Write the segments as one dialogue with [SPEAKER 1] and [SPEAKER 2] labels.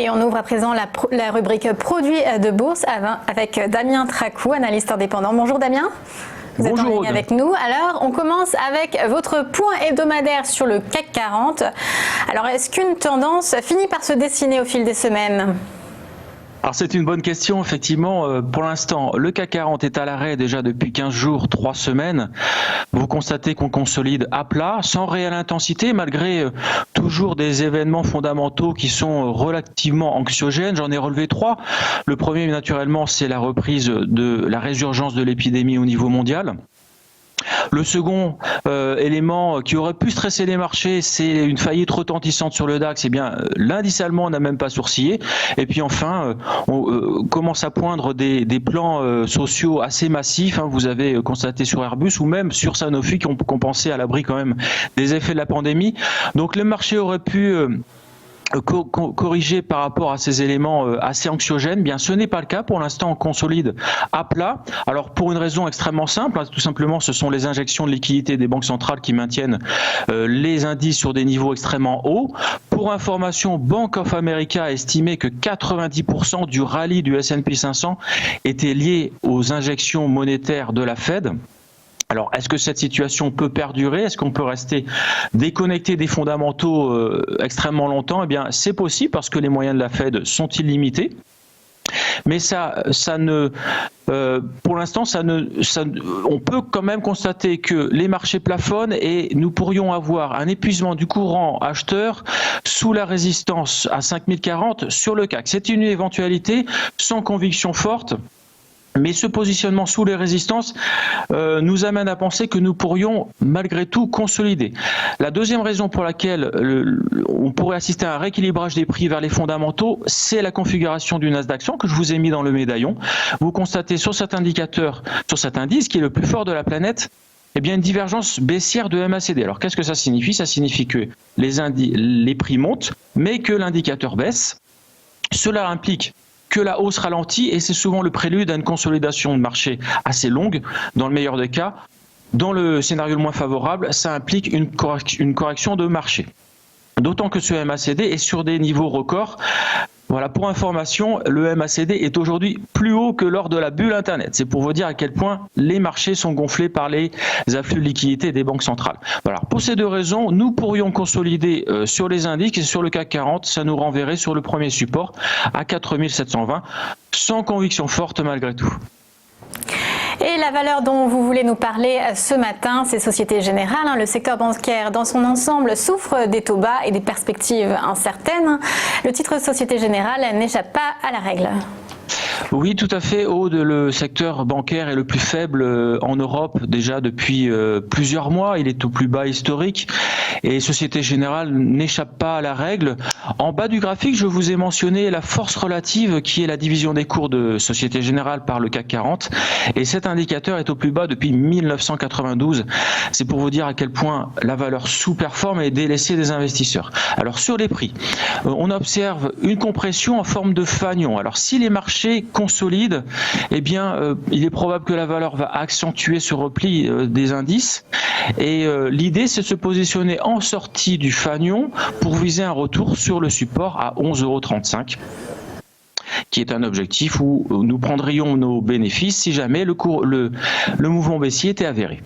[SPEAKER 1] Et on ouvre à présent la rubrique produits de bourse avec Damien Tracou, analyste indépendant. Bonjour Damien. Vous êtes en ligne avec nous. Alors, on commence avec votre point hebdomadaire sur le CAC 40. Alors, est-ce qu'une tendance finit par se dessiner au fil des semaines ?
[SPEAKER 2] Alors c'est une bonne question, effectivement. Pour l'instant, le CAC 40 est à l'arrêt déjà depuis 15 jours, 3 semaines. Vous constatez qu'on consolide à plat, sans réelle intensité, malgré toujours des événements fondamentaux qui sont relativement anxiogènes. J'en ai relevé 3. Le premier, naturellement, c'est la reprise de la résurgence de l'épidémie au niveau mondial. Le second élément qui aurait pu stresser les marchés, c'est une faillite retentissante sur le DAX. Eh bien, l'indice allemand n'a même pas sourcillé. Et puis enfin, on commence à poindre des plans sociaux assez massifs. Vous avez constaté sur Airbus ou même sur Sanofi qui ont compensé à l'abri quand même des effets de la pandémie. Donc le marché aurait pu corriger par rapport à ces éléments assez anxiogènes. Bien, ce n'est pas le cas. Pour l'instant, on consolide à plat. Alors, pour une raison extrêmement simple, tout simplement, ce sont les injections de liquidités des banques centrales qui maintiennent les indices sur des niveaux extrêmement hauts. Pour information, Bank of America a estimé que 90% du rallye du S&P 500 était lié aux injections monétaires de la Fed. Alors, est-ce que cette situation peut perdurer? Est-ce qu'on peut rester déconnecté des fondamentaux extrêmement longtemps? Eh bien, c'est possible parce que les moyens de la Fed sont illimités. Mais pour l'instant, on peut quand même constater que les marchés plafonnent et nous pourrions avoir un épuisement du courant acheteur sous la résistance à 5040 sur le CAC. C'est une éventualité sans conviction forte. Mais ce positionnement sous les résistances nous amène à penser que nous pourrions malgré tout consolider. La deuxième raison pour laquelle on pourrait assister à un rééquilibrage des prix vers les fondamentaux, c'est la configuration du Nasdaq 100 que je vous ai mis dans le médaillon. Vous constatez sur cet indicateur, sur cet indice qui est le plus fort de la planète, eh bien une divergence baissière de MACD. Alors qu'est-ce que ça signifie? Ça signifie que les prix montent, mais que l'indicateur baisse. Cela implique que la hausse ralentit et c'est souvent le prélude à une consolidation de marché assez longue, dans le meilleur des cas. Dans le scénario le moins favorable, ça implique une correction de marché. D'autant que ce MACD est sur des niveaux records. Voilà, pour information, le MACD est aujourd'hui plus haut que lors de la bulle Internet. C'est pour vous dire à quel point les marchés sont gonflés par les afflux de liquidités des banques centrales. Voilà, pour ces deux raisons, nous pourrions consolider sur les indices et sur le CAC 40, ça nous renverrait sur le premier support à 4720, sans conviction forte malgré tout.
[SPEAKER 1] Et la valeur dont vous voulez nous parler ce matin, c'est Société Générale. Le secteur bancaire dans son ensemble souffre des taux bas et des perspectives incertaines. Le titre Société Générale n'échappe pas à la règle.
[SPEAKER 2] Oui, tout à fait. Le secteur bancaire est le plus faible en Europe déjà depuis plusieurs mois. Il est au plus bas historique et Société Générale n'échappe pas à la règle. En bas du graphique, je vous ai mentionné la force relative qui est la division des cours de Société Générale par le CAC 40 et cet indicateur est au plus bas depuis 1992. C'est pour vous dire à quel point la valeur sous-performe et est délaissée des investisseurs. Alors sur les prix, on observe une compression en forme de fanion. Alors si les marchés consolide, eh bien, il est probable que la valeur va accentuer ce repli des indices. Et l'idée, c'est de se positionner en sortie du fanion pour viser un retour sur le support à 11,35 €, qui est un objectif où nous prendrions nos bénéfices si jamais le mouvement baissier était avéré.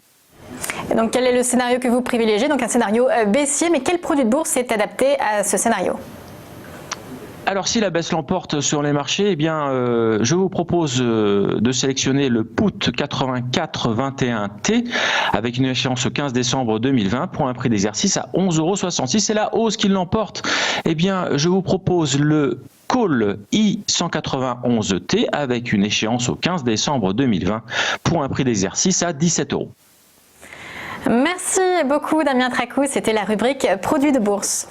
[SPEAKER 1] Et donc, quel est le scénario que vous privilégiez? Donc, un scénario baissier, mais quel produit de bourse est adapté à ce scénario?
[SPEAKER 2] Alors si la baisse l'emporte sur les marchés, eh bien, je vous propose de sélectionner le put 8421T avec une échéance au 15 décembre 2020 pour un prix d'exercice à 11,66 €. C'est la hausse qui l'emporte. Eh bien, je vous propose le call I191T avec une échéance au 15 décembre 2020 pour un prix d'exercice à 17 €.
[SPEAKER 1] Merci beaucoup Damien Tracou, c'était la rubrique produits de bourse.